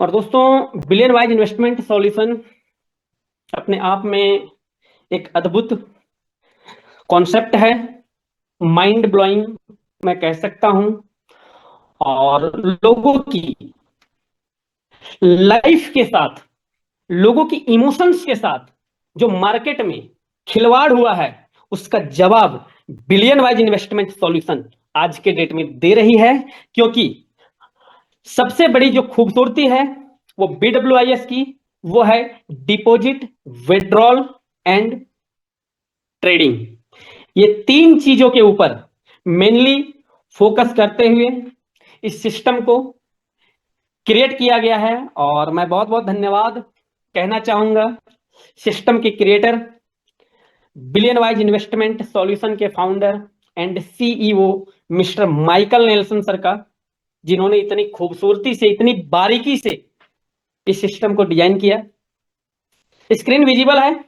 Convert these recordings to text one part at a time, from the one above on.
और दोस्तों, billion wise investment solution अपने आप में एक अद्भुत कॉन्सेप्ट है। माइंड ब्लोइंग मैं कह सकता हूं। और लोगों की लाइफ के साथ, लोगों की इमोशंस के साथ जो मार्केट में खिलवाड़ हुआ है, उसका जवाब बिलियन वाइज इन्वेस्टमेंट सॉल्यूशन आज के डेट में दे रही है। क्योंकि सबसे बड़ी जो खूबसूरती है वो BWIS की, वो है डिपॉजिट, विड्रॉल एंड ट्रेडिंग। ये तीन चीजों के ऊपर मेनली फोकस करते हुए इस सिस्टम को क्रिएट किया गया है। और मैं बहुत बहुत धन्यवाद कहना चाहूंगा सिस्टम के creator, billion wise investment solution के founder and CEO mister Michael Nelson sir का, जिन्होंने इतनी खूबसूरती से, इतनी बारीकी से इस सिस्टम को डिजाइन किया। स्क्रीन विजिबल है?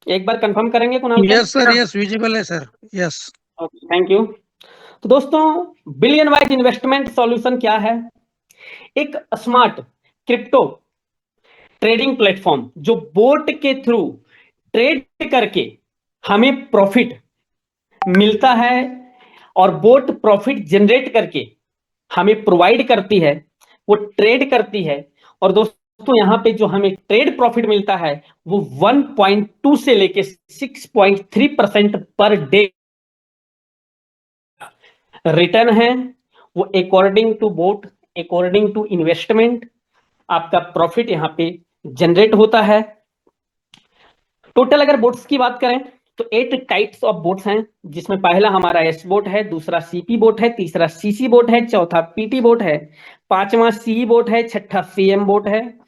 एक बार कंफर्म करेंगे Kunal sir? Yes sir, yes visible है सर। यस। Thank you. तो दोस्तों, बिलियन वाइज इन्वेस्टमेंट सॉल्यूशन क्या है? एक स्मार्ट क्रिप्टो ट्रेडिंग प्लेटफॉर्म जो बोट के थ्रू ट्रेड करके हमें प्रॉफिट मिलता है और बोट प्रॉफिट जनरेट करके हमें प्रोवाइड करती है, वो ट्रेड करती है। और दोस्तों, यहां पे जो हमें ट्रेड प्रॉफिट मिलता है वो 1.2 से लेके 6.3% पर डे रिटर्न है। वो according to bot, according to investment आपका प्रॉफिट यहां पे जनरेट होता है। टोटल अगर बोट्स की बात करें तो 8 टाइप्स ऑफ बोट्स हैं, जिसमें पहला हमारा एस बोट है, दूसरा CP बोट है, तीसरा CC बोट है, चौथा PT बोट है, पांचवा CE बोट है, छठा CM बोट है,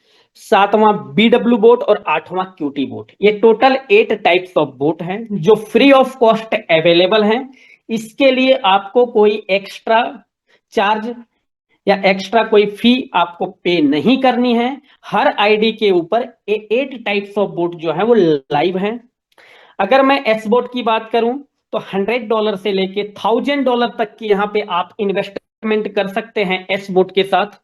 सातवां BW बोट और आठवां QT बोट। ये टोटल 8 टाइप्स ऑफ बोट हैं जो फ्री ऑफ कॉस्ट अवेलेबल हैं। इसके लिए आपको कोई एक्स्ट्रा चार्ज या एक्स्ट्रा कोई फी आपको पे नहीं करनी है। हर आईडी के ऊपर 8 टाइप्स ऑफ बोट जो है वो लाइव हैं। अगर मैं एस बोट की बात करूं तो $100 से लेके $1000 तक की यहां पे आप इन्वेस्टमेंट कर सकते हैं एस बोट के साथ।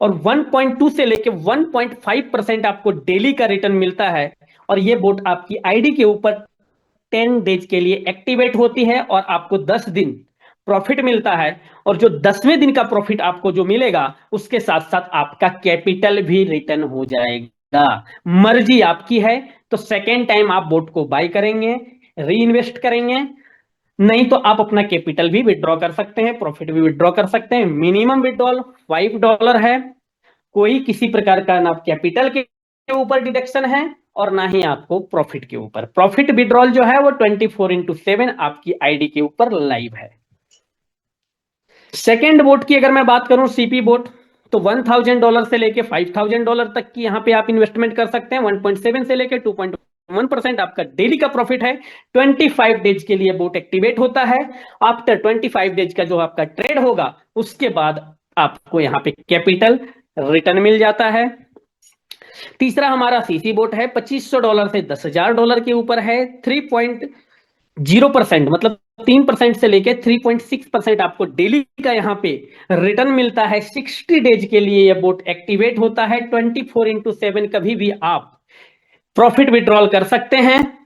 और 1.2 से लेके 1.5% आपको डेली का रिटर्न मिलता है। और ये बोट आपकी आईडी के ऊपर 10 डेज के लिए एक्टिवेट होती है और आपको 10 दिन प्रॉफिट मिलता है। और जो 10वें दिन का प्रॉफिट आपको जो मिलेगा, उसके साथ साथ आपका कैपिटल भी रिटर्न हो जाएगा। मर्जी आपकी है तो सेकेंड टाइम आप बोट को बाय करेंगे, री इन्वेस्ट करेंगे, नहीं तो आप अपना कैपिटल भी विड्रॉ कर सकते हैं, प्रॉफिट भी विड्रॉ कर सकते हैं। मिनिमम विड्रॉल $5 है। कोई किसी प्रकार का ना कैपिटल के ऊपर डिडक्शन है और ना ही आपको प्रॉफिट के ऊपर। प्रॉफिट विड्रॉल जो है वो 24/7 आपकी आईडी के ऊपर लाइव है। सेकेंड बोट की अगर मैं बात करूं, CP बोट, तो $1000 से लेके $5000 तक की यहां पे आप इन्वेस्टमेंट कर सकते हैं। 1.7 से लेके 2.1% आपका डेली का प्रॉफिट है। 25 डेज के लिए बोट एक्टिवेट होता है। आफ्टर 25 डेज का जो आपका ट्रेड होगा, उसके बाद आपको यहां पे कैपिटल रिटर्न मिल जाता है। तीसरा हमारा CC बोट है, $2500 से $10,000 के ऊपर है। 3.0% मतलब 3% से लेके 3.6% आपको डेली का यहाँ पे रिटर्न मिलता है। 60 डेज के लिए यह बोट एक्टिवेट होता है। 24/7 कभी भी आप प्रॉफिट विड्रॉल कर सकते हैं।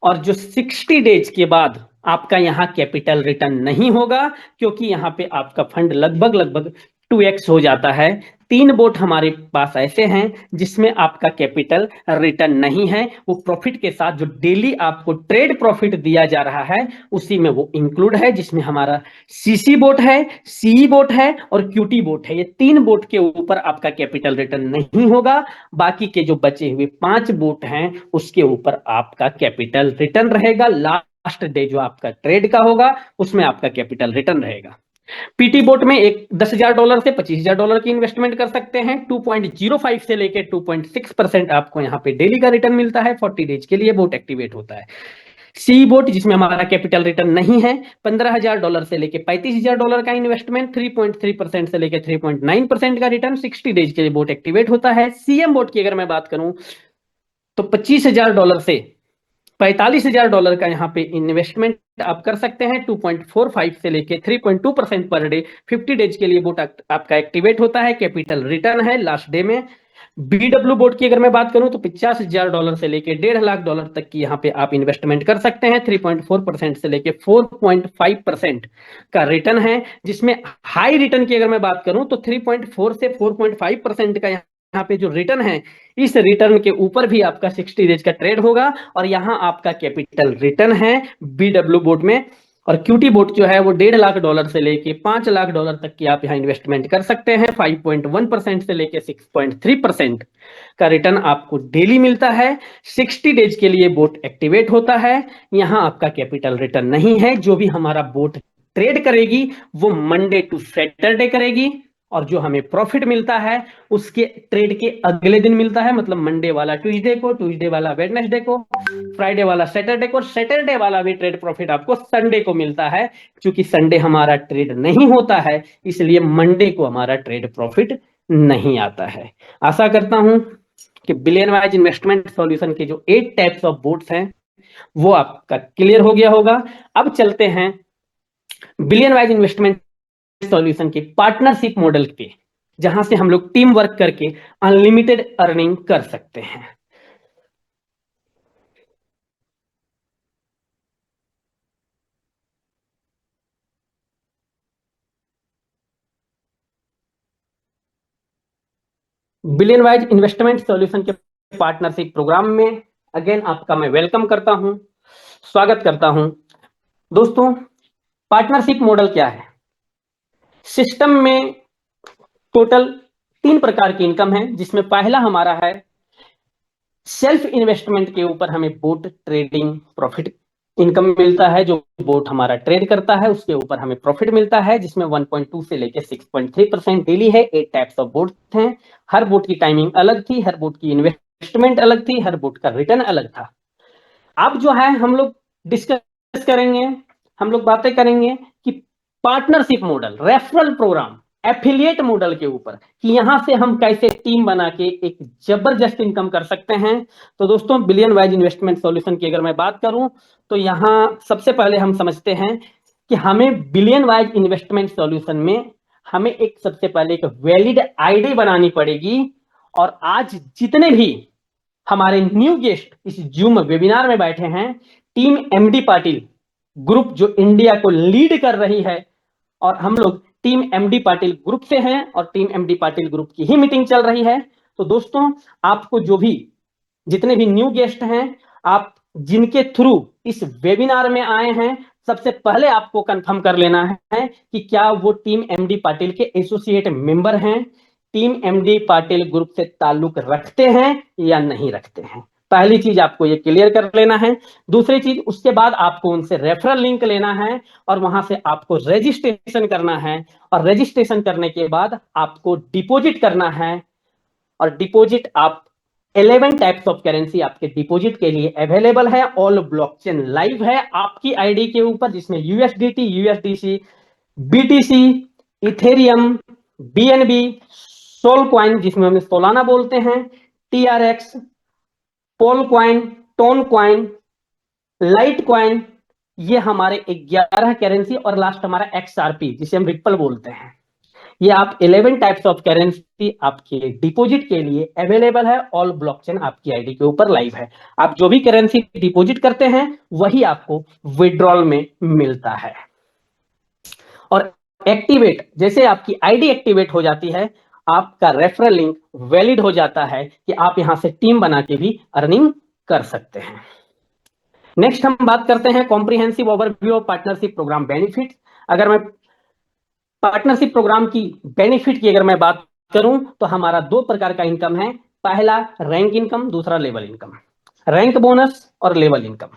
और जो 60 डेज के बाद आपका यहां कैपिटल रिटर्न नहीं होगा, क्योंकि यहां पे आपका फंड लगभग लगभग 2x हो जाता है। 3 बोट हमारे पास ऐसे हैं जिसमें आपका कैपिटल रिटर्न नहीं है। वो प्रॉफिट के साथ जो डेली आपको ट्रेड प्रॉफिट दिया जा रहा है, उसी में वो इंक्लूड है, जिसमें हमारा CC बोट है, CE बोट है और QT बोट है। ये 3 बोट के ऊपर आपका कैपिटल रिटर्न नहीं होगा। बाकी के जो बचे हुए 5 बोट हैं, उसके ऊपर आपका कैपिटल रिटर्न रहेगा। लास्ट डे जो आपका ट्रेड का होगा, उसमें आपका कैपिटल रिटर्न रहेगा। PT बोट में एक $10,000 से $25,000 की इन्वेस्टमेंट कर सकते हैं। 2.05 से लेके 2.6% आपको यहाँ पे डेली का रिटर्न मिलता है। 40 डेज के लिए बोट एक्टिवेट होता है। सी बोट, जिसमें हमारा कैपिटल रिटर्न नहीं है, $15,000 से लेके $35,000 का इन्वेस्टमेंट, 3.3% से लेके 3.9% का रिटर्न, 60 डेज के लिए बोट एक्टिवेट होता है। CM बोट की अगर मैं बात करूं तो $25,000 से $45,000 का यहाँ पे इन्वेस्टमेंट आप कर सकते हैं। 2.45 से लेके 3.2% पर डे 50 डेज के लिए बोट आपका एक्टिवेट होता है। कैपिटल रिटर्न है लास्ट डे में। बीडब्ल्यू बोट की अगर मैं बात करूं तो $50,000 से लेके $1.5 लाख तक की यहाँ पे आप इन्वेस्टमेंट कर सकते हैं। 3.4% से लेके 4.5% का रिटर्न है, जिसमें हाई रिटर्न की अगर मैं बात करूं तो 3.4 से 4.5% का यहाँ पे जो रिटर्न है, इस रिटर्न के ऊपर भी आपका 60 डेज का ट्रेड होगा और यहाँ आपका कैपिटल रिटर्न है बीडब्ल्यू बोट में। और क्यूटी बोट जो है वो $1.5 लाख से लेके $5 लाख तक की आप यहाँ इन्वेस्टमेंट कर सकते हैं। 5.1% से लेके 6.3% का रिटर्न आपको डेली मिलता है। 60 डेज के लिए बोट एक्टिवेट होता है। यहाँ आपका कैपिटल रिटर्न नहीं है। जो भी हमारा बोट ट्रेड करेगी वो मंडे टू सैटरडे करेगी और जो हमें प्रॉफिट मिलता है उसके ट्रेड के अगले दिन मिलता है। मतलब मंडे वाला ट्यूसडे को, ट्यूसडे वाला वेडनेसडे को, फ्राइडे वाला सैटरडे को, सैटरडे वाला भी ट्रेड प्रॉफिट आपको संडे को मिलता है। क्योंकि संडे हमारा ट्रेड नहीं होता है, इसलिए मंडे को हमारा ट्रेड प्रॉफिट नहीं आता है। आशा करता हूं कि बिलियन वाइज इन्वेस्टमेंट सॉल्यूशन के जो 8 टाइप्स ऑफ बोट्स हैं वो आपका क्लियर हो गया होगा। अब चलते हैं बिलियन वाइज इन्वेस्टमेंट सॉल्यूशन के पार्टनरशिप मॉडल पे, जहां से हम लोग टीम वर्क करके अनलिमिटेड अर्निंग कर सकते हैं। बिलियन वाइज इन्वेस्टमेंट सॉल्यूशन के पार्टनरशिप प्रोग्राम में अगेन आपका मैं वेलकम करता हूं, स्वागत करता हूं। दोस्तों, पार्टनरशिप मॉडल क्या है? सिस्टम में टोटल 3 प्रकार की इनकम है, जिसमें पहला हमारा है सेल्फ इन्वेस्टमेंट के ऊपर हमें बोट ट्रेडिंग प्रॉफिट इनकम मिलता है। जो बोट हमारा ट्रेड करता है उसके ऊपर हमें प्रॉफिट मिलता है, जिसमें 1.2 से लेके 6.3% डेली है। 8 टाइप्स ऑफ बोट हैं। हर बोट की टाइमिंग अलग थी, हर बोट की इन्वेस्टमेंट अलग थी, हर बोट का रिटर्न अलग था। अब जो है हम लोग डिस्कस करेंगे, हम लोग बातें करेंगे कि partnership model, referral programme, affiliate model के ऊपर, कि यहां से हम कैसे टीम बना के एक जबरदस्त इनकम कर सकते हैं। तो दोस्तों, बिलियन वाइज इन्वेस्टमेंट सॉल्यूशन की अगर मैं बात करूं तो यहां सबसे पहले हम समझते हैं कि हमें बिलियन वाइज इन्वेस्टमेंट सॉल्यूशन में हमें एक सबसे पहले एक वैलिड आईडी बनानी पड़ेगी। और आज जितने भी हमारे न्यू गेस्ट इस जूम वेबिनार में बैठे हैं, टीम एमडी पाटिल ग्रुप जो इंडिया को लीड कर रही है, और हम लोग टीम एमडी पाटिल ग्रुप से हैं और टीम एमडी पाटिल ग्रुप की ही मीटिंग चल रही है। तो दोस्तों, आपको जो भी जितने भी न्यू गेस्ट हैं, आप जिनके थ्रू इस वेबिनार में आए हैं, सबसे पहले आपको कंफर्म कर लेना है कि क्या वो टीम एमडी पाटिल के एसोसिएट मेंबर हैं, टीम एमडी पाटिल ग्रुप से ताल्लुक रखते हैं या नहीं रखते हैं। पहली चीज आपको ये क्लियर कर लेना है। दूसरी चीज, उसके बाद आपको उनसे रेफरल लिंक लेना है और वहां से आपको रजिस्ट्रेशन करना है। और रजिस्ट्रेशन करने के बाद आपको डिपॉजिट करना है। और डिपॉजिट आप 11 टाइप्स ऑफ करेंसी आपके डिपॉजिट के लिए अवेलेबल है। ऑल ब्लॉकचेन लाइव है आपकी आईडी के ऊपर, जिसमें USDT, USDC, BTC, Ethereum, BNB, Sol coin जिसमें हम सोलाना बोलते हैं, TRX, Pol coin, Ton coin, Litecoin, ये हमारे 11 करेंसी, और लास्ट हमारा एक्सआरपी जिसे हम रिपल बोलते हैं। ये आप 11 टाइप्स ऑफ करेंसी आपके डिपॉजिट के लिए अवेलेबल है। ऑल ब्लॉकचेन आपकी आईडी के ऊपर लाइव है। आप जो भी करेंसी डिपॉजिट करते हैं वही आपको विड्रॉल में मिलता है। और एक्टिवेट, जैसे आपकी आईडी एक्टिवेट हो जाती है, आपका रेफरल लिंक वैलिड हो जाता है कि आप यहां से टीम बना के भी अर्निंग कर सकते हैं। नेक्स्ट हम बात करते हैं comprehensive overview of partnership programme benefit. अगर मैं पार्टनरशिप प्रोग्राम की बेनिफिट की अगर मैं बात करूं तो हमारा 2 प्रकार का इनकम है। पहला रैंक इनकम, दूसरा लेवल इनकम। रैंक बोनस और लेवल इनकम,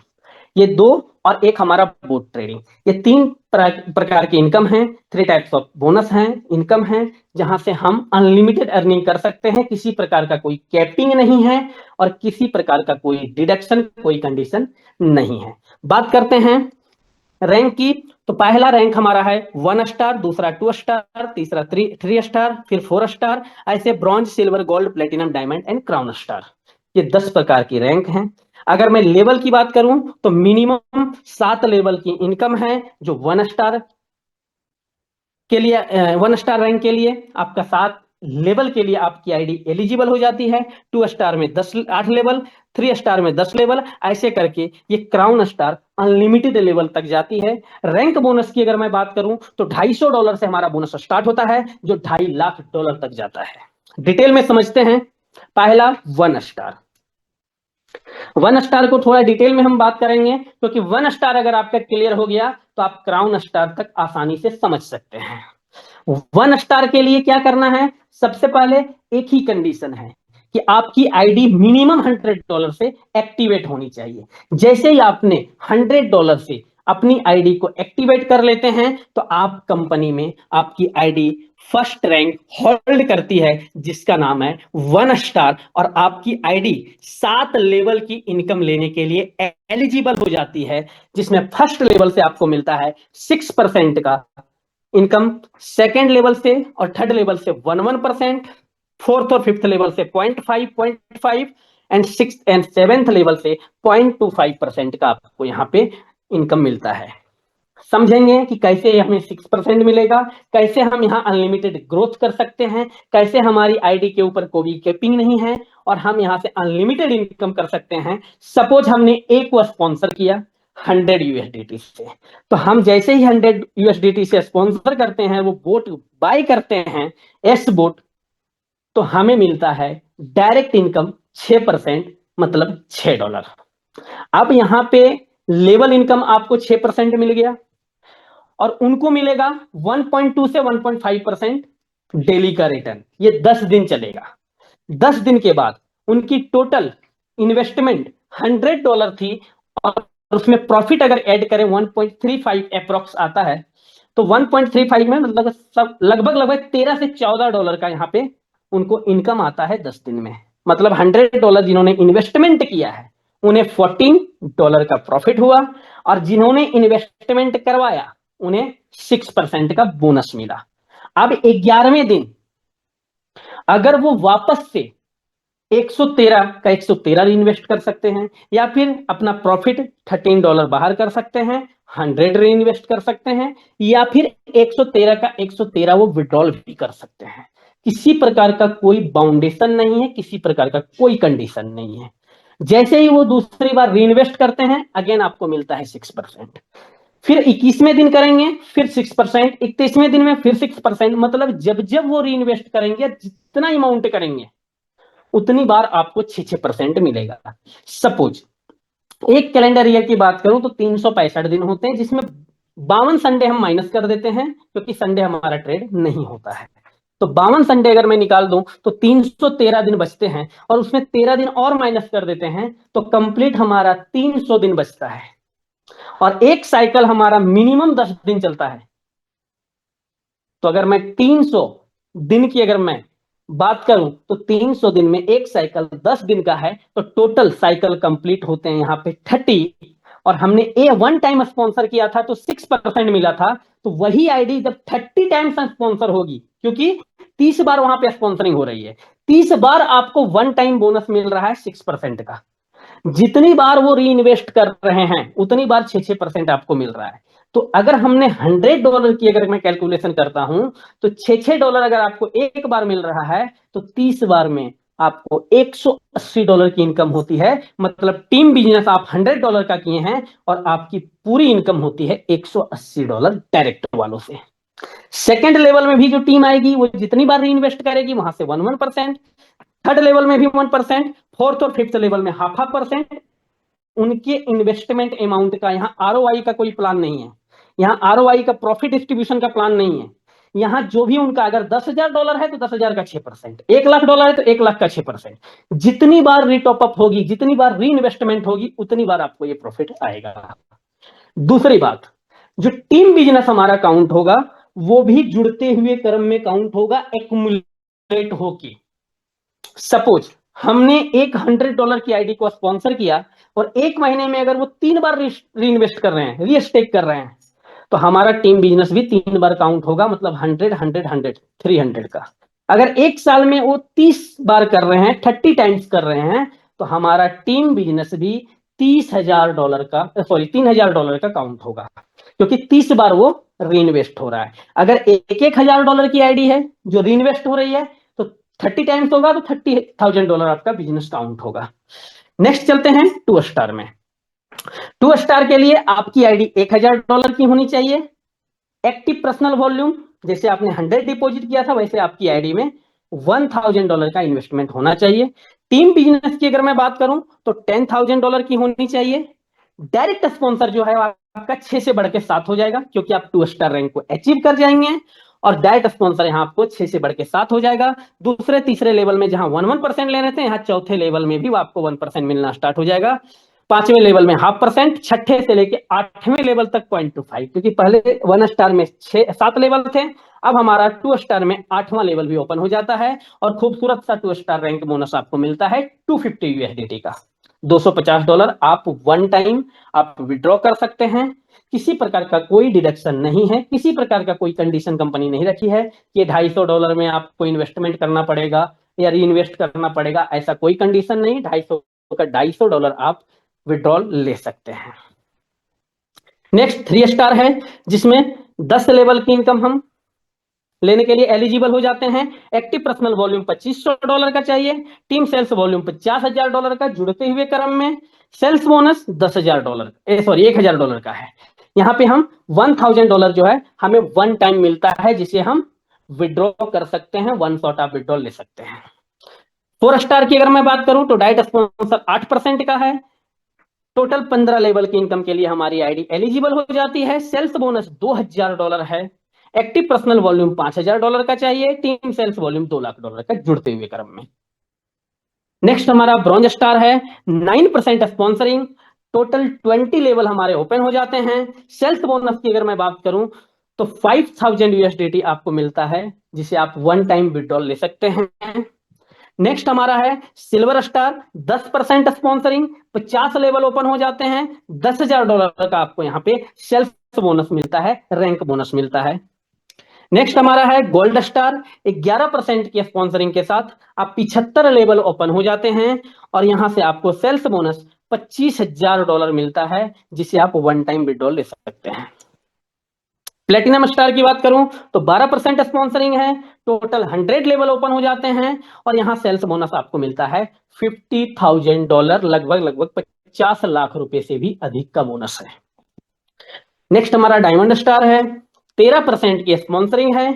ये 2, और एक हमारा बोट ट्रेडिंग। ये 3 प्रकार की इनकम है। 3 टाइप्स ऑफ बोनस हैं, इनकम है, जहां से हम अनलिमिटेड अर्निंग कर सकते हैं। किसी प्रकार का कोई कैपिंग नहीं है और किसी प्रकार का कोई डिडक्शन, कोई कंडीशन नहीं है। बात करते हैं रैंक की, तो पहला रैंक हमारा है 1 स्टार, दूसरा 2 स्टार, तीसरा 3 स्टार, फिर 4 स्टार, ऐसे bronze, silver, gold, platinum, diamond and crown star. ये 10 प्रकार की रैंक हैं। अगर मैं लेवल की बात करूं तो मिनिमम 7 लेवल की इनकम है जो 1 स्टार के लिए 1 स्टार रैंक के लिए आपका 7 लेवल के लिए आपकी आईडी एलिजिबल हो जाती है। 2 स्टार में 8 लेवल, 3 स्टार में 10 लेवल, ऐसे करके ये क्राउन स्टार अनलिमिटेड लेवल तक जाती है। रैंक बोनस की अगर मैं बात करूं तो $250 से हमारा बोनस स्टार्ट होता है जो $2.5 लाख तक जाता है। डिटेल में समझते हैं। पहला 1 स्टार। 1 स्टार को थोड़ा डिटेल में हम बात करेंगे क्योंकि 1 स्टार अगर आपका क्लियर हो गया तो आप क्राउन स्टार तक आसानी से समझ सकते हैं। 1 स्टार के लिए क्या करना है? सबसे पहले एक ही कंडीशन है कि आपकी आईडी मिनिमम $100 से एक्टिवेट होनी चाहिए। जैसे ही आपने $100 से अपनी आईडी को एक्टिवेट कर लेते हैं तो आप कंपनी में आपकी आईडी फर्स्ट रैंक होल्ड करती है जिसका नाम है 1 स्टार, और आपकी आईडी 7 लेवल की इनकम लेने के लिए एलिजिबल हो जाती है, जिसमें फर्स्ट लेवल से आपको मिलता है 6% का इनकम, सेकेंड लेवल से और थर्ड लेवल से 1% फोर्थ और फिफ्थ लेवल से 0.5 and six and seventh level से 0.25% का आपको यहाँ पे इनकम मिलता है। समझेंगे कि कैसे हमें 6% मिलेगा, कैसे हम यहाँ अनलिमिटेड ग्रोथ कर सकते हैं, कैसे हमारी आईडी के ऊपर कोई कैपिंग नहीं है और हम यहाँ से अनलिमिटेड इनकम कर सकते हैं। सपोज हमने एक को स्पॉन्सर किया 100 यूएसडीटी से, तो हम जैसे ही 100 यूएसडीटी से स्पॉन्सर करते हैं, वो बोट बाय करते हैं एस बोट, तो हमें मिलता है डायरेक्ट इनकम 6%, मतलब $6। अब यहाँ पे लेवल इनकम आपको 6% मिल गया और उनको मिलेगा 1.2 से 1.5% डेली का रिटर्न। ये 10 दिन चलेगा। 10 दिन के बाद उनकी टोटल इन्वेस्टमेंट $100 थी और उसमें प्रॉफिट अगर ऐड करें 1.35 अप्रोक्स आता है, तो 1.35 में मतलब सब लगभग 13 से $14 का यहाँ पे उनको इनकम आता है 10 दिन में। मतलब $100 जिन्होंने इन्वेस्टमेंट किया है उन्हें $14 का प्रॉफिट हुआ, और जिन्होंने इन्वेस्टमेंट करवाया उन्हें 6% का बोनस मिला। अब 11वें दिन अगर वो वापस से 113 का 113 री इन्वेस्ट कर सकते हैं, या फिर अपना प्रॉफिट $13 बाहर कर सकते हैं, 100 री इन्वेस्ट कर सकते हैं, या फिर 113 का 113 वो विड्रॉल भी कर सकते हैं। किसी प्रकार का कोई बाउंडेशन नहीं है, किसी प्रकार का कोई कंडीशन नहीं है। जैसे ही वो दूसरी बार री इन्वेस्ट करते हैं अगेन आपको मिलता है 6%। फिर 21वें दिन करेंगे फिर 6%, 31वें दिन में फिर 6%। मतलब जब जब वो री इन्वेस्ट करेंगे, जितना अमाउंट करेंगे उतनी बार आपको 6% मिलेगा। सपोज एक कैलेंडर ईयर की बात करूं तो 365 दिन होते हैं, जिसमें 52 संडे हम माइनस कर देते हैं क्योंकि संडे हमारा ट्रेड नहीं होता है। तो 52 संडे अगर मैं निकाल दूं तो 313 दिन बचते हैं, और उसमें 13 दिन और माइनस कर देते हैं तो कंप्लीट हमारा 300 दिन बचता है। और एक साइकिल हमारा मिनिमम 10 दिन चलता है। तो अगर मैं 300 दिन की अगर मैं बात करूं तो 300 दिन में एक साइकिल 10 दिन का है, तो टोटल साइकिल कंप्लीट होते हैं यहाँ पे 30। और हमने ए 1 टाइम स्पॉन्सर किया था तो 6% मिला था, तो वही आईडी जब 30 टाइम्स स्पॉन्सर होगी, क्योंकि 30 बार वहां पे स्पॉन्सरिंग हो रही है, 30 बार आपको 1 टाइम बोनस मिल रहा है 6% का। जितनी बार वो री इन्वेस्ट कर रहे हैं उतनी बार 6% आपको मिल रहा है। तो अगर हमने $100 की अगर मैं कैलकुलेशन करता हूं तो $6 अगर आपको एक बार मिल रहा है तो 30 बार में आपको $180 की इनकम होती है। मतलब टीम बिजनेस आप $100 का किए हैं और आपकी पूरी इनकम होती है $180 डायरेक्ट वालों से। सेकेंड लेवल में भी जो टीम आएगी वो जितनी बार री इन्वेस्ट करेगी वहां से 1%, थर्ड लेवल में भी 1%, फोर्थ और फिफ्थ लेवल में 0.5%। उनके इन्वेस्टमेंट अमाउंट का यहाँ आरओआई का कोई प्लान नहीं है, यहाँ आरओआई का प्रॉफिट डिस्ट्रीब्यूशन का प्लान नहीं है। यहाँ जो भी उनका अगर $10,000 है तो 10,000 का 6%, $1,00,000 है तो 1,00,000 का 6%। जितनी बार रीटॉप अप होगी, जितनी बार री इन्वेस्टमेंट होगी, उतनी बार आपको ये प्रॉफिट आएगा। दूसरी बात, जो टीम बिजनेस हमारा काउंट होगा वो भी जुड़ते हुए क्रम में काउंट होगा, एक्युमुलेट होके। सपोज हमने एक $100 की आईडी को स्पॉन्सर किया और एक महीने में अगर वो 3 बार री इन्वेस्ट कर रहे हैं, रीस्टेक कर रहे हैं, तो हमारा टीम बिजनेस भी 3 बार काउंट होगा। मतलब 100 100 100 300 का। अगर एक साल में वो 30 बार कर रहे हैं, 30 टाइम्स कर रहे हैं, तो हमारा टीम बिजनेस भी $30,000 का, सॉरी $3,000 का काउंट होगा, क्योंकि 30 बार वो री इन्वेस्ट हो रहा है। अगर $1,000 की आईडी है जो री इन्वेस्ट हो रही है तो 30 टाइम्स होगा, तो $30,000 आपका बिजनेस काउंट होगा। नेक्स्ट चलते हैं 2 स्टार में। 2 स्टार के लिए आपकी आईडी $1,000 की होनी चाहिए। एक्टिव पर्सनल वॉल्यूम, जैसे आपने 100 डिपॉजिट किया था वैसे आपकी आईडी में $1,000 का इन्वेस्टमेंट होना चाहिए। टीम बिजनेस की अगर मैं बात करूं तो $10,000 की होनी चाहिए। डायरेक्ट स्पॉन्सर जो है आपका 6 से बढ़ के 7 हो जाएगा, क्योंकि आप 2 स्टार रैंक को अचीव कर जाएंगे, और डायरेक्ट स्पॉन्सर यहाँ आपको 6 से बढ़ के 7 हो जाएगा। दूसरे तीसरे लेवल में जहां 1% ले रहे थे, यहाँ चौथे लेवल में भी आपको 1% मिलना स्टार्ट हो जाएगा। 5वें लेवल में 0.5%, छठे से लेके 8वें लेवल तक 0.25, क्योंकि पहले 1 स्टार में 7 लेवल थे, अब हमारा 2 स्टार में 8वां लेवल भी ओपन हो जाता है, और खूबसूरत सा 2 स्टार रैंक बोनस आपको मिलता है $250 का। $250 आप वन टाइम आप विड्रॉ कर सकते हैं। किसी प्रकार का कोई डिडक्शन नहीं है, किसी प्रकार का कोई कंडीशन कंपनी नहीं रखी है कि $250 में आपको इन्वेस्टमेंट करना पड़ेगा या री इन्वेस्ट करना पड़ेगा, ऐसा कोई कंडीशन नहीं। 250 का $250 आप विड्रॉल ले सकते हैं। नेक्स्ट 3 स्टार है, जिसमें 10 लेवल की इनकम हम लेने के लिए एलिजिबल हो जाते हैं। एक्टिव पर्सनल वॉल्यूम $2,500 का चाहिए। टीम सेल्स वॉल्यूम $50,000 का जुड़ते हुए क्रम में। सेल्स बोनस $10,000, सॉरी $1,000 का है। यहाँ पे हम $1,000 जो है हमें वन टाइम मिलता है, जिसे हम विड्रॉ कर सकते हैं, वन शॉट आप विड्रॉ ले सकते हैं। 4 स्टार की अगर मैं बात करूं तो डायरेक्ट स्पॉन्सर 8% का है। टोटल 15 लेवल की इनकम के लिए हमारी आईडी एलिजिबल हो जाती है। सेल्स बोनस $2,000 है। एक्टिव पर्सनल वॉल्यूम $5,000 का चाहिए। टीम सेल्स वॉल्यूम $2,00,000 का जुड़ते हुए क्रम में। नेक्स्ट हमारा ब्रॉन्ज स्टार है, 9% स्पॉन्सरिंग। टोटल 20 लेवल हमारे ओपन हो जाते हैं। सेल्स बोनस की अगर मैं बात करूं तो $5,000 आपको मिलता है, जिसे आप वन टाइम विड्रॉल ले सकते हैं। नेक्स्ट हमारा है silver star, 10% sponsoring, 50 level open हो जाते हैं। $10,000 का आपको यहाँ पे सेल्स बोनस मिलता है, रैंक बोनस मिलता है। नेक्स्ट हमारा है गोल्ड स्टार, 11% की स्पॉन्सरिंग के साथ आप 75 लेवल ओपन हो जाते हैं, और यहां से आपको सेल्स बोनस $25,000 मिलता है, जिसे आप वन टाइम विड्रॉल ले सकते हैं। प्लेटिनम स्टार की बात करूं तो 12% स्पॉन्सरिंग है। टोटल 100 लेवल ओपन हो जाते हैं, और यहां सेल्स बोनस आपको मिलता है $50,000, लगभग 50 लाख रुपए से भी अधिक का बोनस है। नेक्स्ट हमारा डायमंड स्टार है, 13% की स्पॉन्सरिंग है।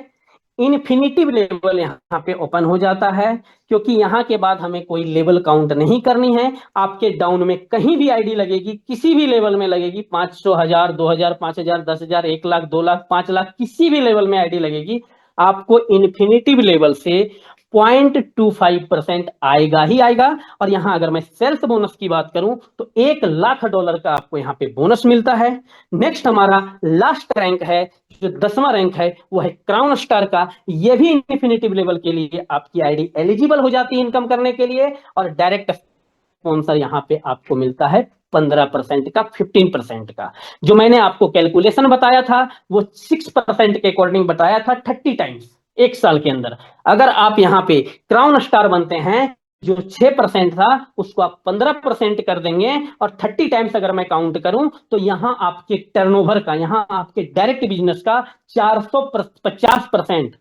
इन्फिनिटिव लेवल यहाँ पे ओपन हो जाता है, क्योंकि यहाँ के बाद हमें कोई लेवल काउंट नहीं करनी है। आपके डाउन में कहीं भी आईडी लगेगी, किसी भी लेवल में लगेगी, 500, 1000, 2000, 5000, 10,000, 1,00,000, 2,00,000, 5,00,000, किसी भी लेवल में आईडी लगेगी, आपको इन्फिनिटिव लेवल से 0.25% आएगा ही आएगा। और यहां अगर मैं सेल्स बोनस की बात करूं तो $1,00,000 का आपको यहां पे बोनस मिलता है। नेक्स्ट हमारा लास्ट रैंक है, जो 10वां रैंक है, वो है क्राउन स्टार का। ये भी इन्फिनिटिव लेवल के लिए आपकी आईडी एलिजिबल हो जाती है इनकम करने के लिए, और डायरेक्ट स्पॉन्सर यहां पे आपको मिलता है 15% का, 15% का। जो मैंने आपको कैलकुलेशन बताया था वो 6% के अकॉर्डिंग बताया था, 30 टाइम्स एक साल के अंदर। अगर आप यहां पे क्राउन स्टार बनते हैं, जो 6% था उसको आप 15% कर देंगे, और 30 टाइम्स अगर मैं काउंट करूं तो यहां आपके टर्नओवर का, यहां आपके डायरेक्ट बिजनेस का 450%,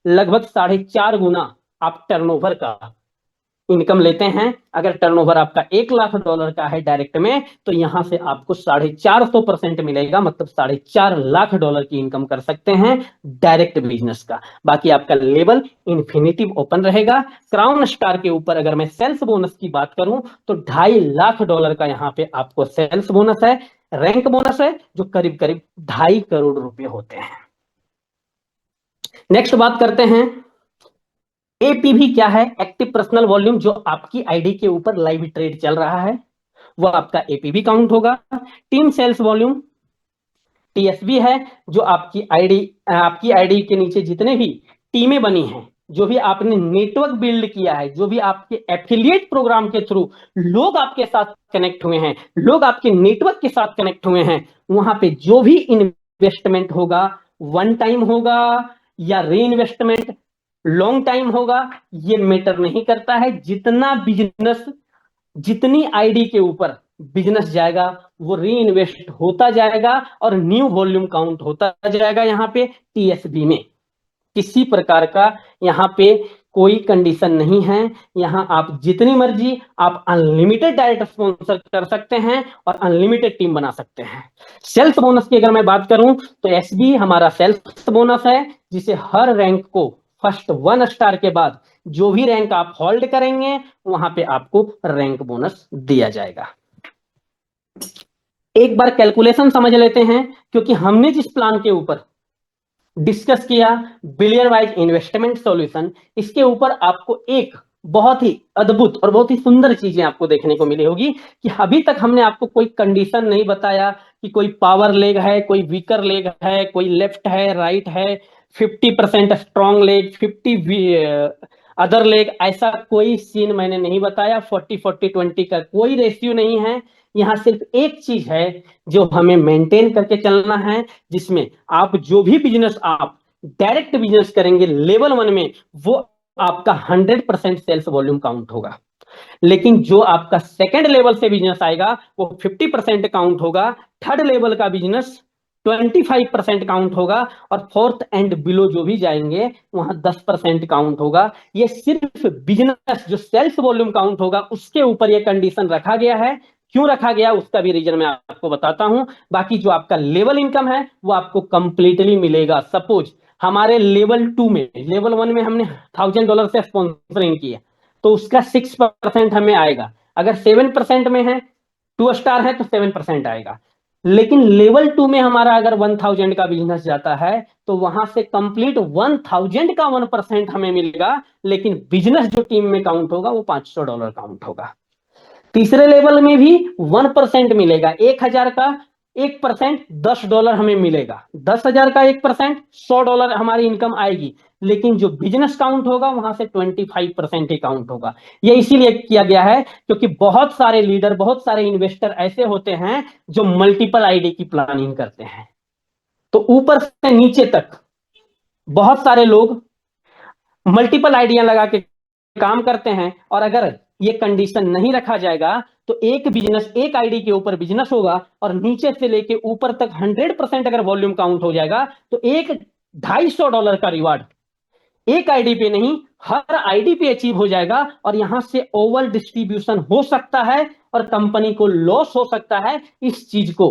लगभग 4.5 गुना आप टर्नओवर का इनकम लेते हैं। अगर टर्नओवर आपका $1,00,000 का है डायरेक्ट में, तो यहां से आपको 450% मिलेगा, मतलब $4.5 लाख की इनकम कर सकते हैं डायरेक्ट बिजनेस का। बाकी आपका लेवल इन्फिनिटिव ओपन रहेगा। क्राउन स्टार के ऊपर अगर मैं सेल्स बोनस की बात करूं तो $2.5 लाख का यहां पे आपको सेल्स बोनस है, रैंक बोनस है, जो करीब करीब 2.5 करोड़ रुपए होते हैं। नेक्स्ट बात करते हैं एपीवी क्या है, एक्टिव पर्सनल वॉल्यूम, जो आपकी आईडी के ऊपर लाइव ट्रेड चल रहा है वो आपका एपीवी काउंट होगा। टीम सेल्स वॉल्यूम टीएसवी है, जो आपकी आईडी के नीचे जितने भी टीमें बनी हैं, जो भी आपने नेटवर्क बिल्ड किया है, जो भी आपके एफिलिएट प्रोग्राम के थ्रू लोग आपके साथ कनेक्ट हुए हैं, लोग आपके नेटवर्क के साथ कनेक्ट हुए हैं, वहां पे जो भी इन्वेस्टमेंट होगा, वन टाइम होगा या री इन्वेस्टमेंट लॉन्ग टाइम होगा, ये मैटर नहीं करता है। जितना बिजनेस जितनी आईडी के ऊपर बिजनेस जाएगा वो री इन्वेस्ट होता जाएगा और न्यू वॉल्यूम काउंट होता जाएगा यहाँ पे टीएसबी में। किसी प्रकार का यहाँ पे कोई कंडीशन नहीं है। यहाँ आप जितनी मर्जी आप अनलिमिटेड डायरेक्ट स्पॉन्सर कर सकते हैं और अनलिमिटेड टीम बना सकते हैं। सेल्स बोनस की अगर मैं बात करूं तो एसबी हमारा सेल्स बोनस है, जिसे हर रैंक को फर्स्ट 1 स्टार के बाद जो भी रैंक आप होल्ड करेंगे वहां पे आपको रैंक बोनस दिया जाएगा। एक बार कैलकुलेशन समझ लेते हैं, क्योंकि हमने जिस प्लान के ऊपर डिस्कस किया बिलियन वाइज इन्वेस्टमेंट सॉल्यूशन, इसके ऊपर आपको एक बहुत ही अद्भुत और बहुत ही सुंदर चीजें आपको देखने को मिली होगी कि अभी तक हमने आपको कोई कंडीशन नहीं बताया कि कोई पावर लेग है, कोई वीकर लेग है, कोई लेफ्ट है, राइट है, 50% स्ट्रॉन्ग लेग, 50 अदर लेग, ऐसा कोई सीन मैंने नहीं बताया। 40-40-20 का कोई रेशियो नहीं है। यहाँ सिर्फ एक चीज है जो हमें मेंटेन करके चलना है, जिसमें आप जो भी बिजनेस आप डायरेक्ट बिजनेस करेंगे लेवल 1 में वो आपका 100% सेल्स वॉल्यूम काउंट होगा। लेकिन जो आपका सेकंड लेवल से बिजनेस आएगा वो 50% काउंट होगा, थर्ड लेवल का बिजनेस 25% काउंट होगा और फोर्थ एंड बिलो जो भी जाएंगे वहां 10% काउंट होगा। ये सिर्फ बिजनेस जो सेल्स वॉल्यूम काउंट होगा उसके ऊपर ये कंडीशन रखा गया है। क्यों रखा गया उसका भी रीजन मैं आपको बताता हूं। बाकी जो आपका लेवल इनकम है वो आपको कंप्लीटली मिलेगा। सपोज हमारे लेवल 2 में, लेवल 1 में हमने $1000 से स्पॉन्सरिंग किया तो उसका 6% हमें आएगा। अगर 7% में है, 2 स्टार है तो 7% आएगा। लेकिन लेवल 2 में हमारा अगर 1000 का बिजनेस जाता है तो वहां से कंप्लीट 1000 का 1% हमें मिलेगा, लेकिन बिजनेस जो टीम में काउंट होगा वो $500 काउंट होगा। तीसरे लेवल में भी 1% मिलेगा। 1000 का 1% $10 हमें मिलेगा। 10,000 का 1% $100 हमारी इनकम आएगी। लेकिन जो बिजनेस काउंट होगा वहां से 25% ही काउंट होगा। ये इसीलिए किया गया है क्योंकि बहुत सारे लीडर, बहुत सारे इन्वेस्टर ऐसे होते हैं जो मल्टीपल आईडी की प्लानिंग करते हैं। तो ऊपर से नीचे तक बहुत सारे लोग मल्टीपल आइडिया लगा के काम करते हैं, और अगर ये कंडीशन नहीं रखा जाएगा तो एक बिजनेस, एक आईडी के ऊपर बिजनेस होगा और नीचे से लेके ऊपर तक 100% अगर वॉल्यूम काउंट हो जाएगा तो एक $250 का रिवार्ड एक आईडी पे नहीं हर आईडी पे अचीव हो जाएगा, और यहां से ओवर डिस्ट्रीब्यूशन हो सकता है और कंपनी को लॉस हो सकता है। इस चीज को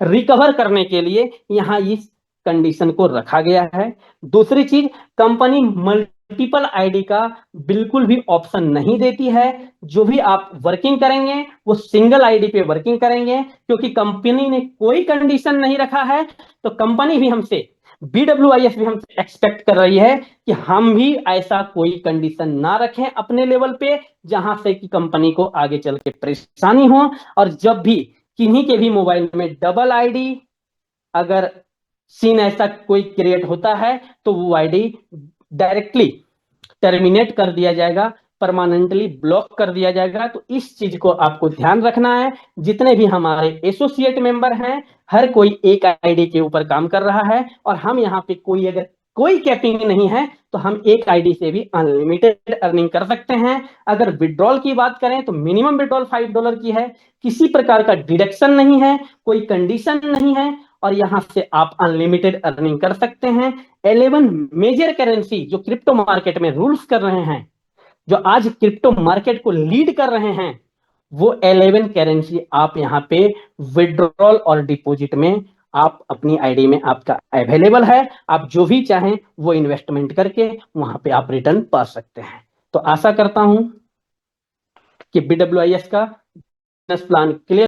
रिकवर करने के लिए यहां इस कंडीशन को रखा गया है। दूसरी चीज, कंपनी मल्टीपल आईडी का बिल्कुल भी ऑप्शन नहीं देती है। जो भी आप वर्किंग करेंगे वो सिंगल आईडी पे वर्किंग करेंगे, क्योंकि कंपनी ने कोई कंडीशन नहीं रखा है। तो कंपनी भी हमसे, BWIS भी हमसे एक्सपेक्ट कर रही है कि हम भी ऐसा कोई कंडीशन ना रखें अपने लेवल पे जहां से कि कंपनी को आगे चल के परेशानी हो। और जब भी किन्हीं के भी मोबाइल में डबल आईडी अगर सीन ऐसा कोई क्रिएट होता है तो वो आईडी डायरेक्टली टर्मिनेट कर दिया जाएगा, परमानेंटली ब्लॉक कर दिया जाएगा। तो इस चीज को आपको ध्यान रखना है। जितने भी हमारे एसोसिएट मेंबर हैं हर कोई एक आईडी के ऊपर काम कर रहा है, और हम यहाँ पे कोई अगर कोई कैपिंग नहीं है तो हम एक आईडी से भी अनलिमिटेड अर्निंग कर सकते हैं। अगर विड्रॉल की बात करें तो मिनिमम विड्रॉल $5 की है, किसी प्रकार का डिडक्शन नहीं है, कोई कंडीशन नहीं है, और यहां से आप अनलिमिटेड अर्निंग कर सकते हैं। 11 मेजर करेंसी जो क्रिप्टो मार्केट में रूल्स कर रहे हैं, जो आज क्रिप्टो मार्केट को लीड कर रहे हैं, वो 11 करेंसी आप यहाँ पे विड्रॉल और डिपॉजिट में आप अपनी आईडी में आपका अवेलेबल है। आप जो भी चाहें वो इन्वेस्टमेंट करके वहां पे आप रिटर्न पा सकते हैं। तो आशा करता हूं कि BWIS का बिजनेस प्लान क्लियर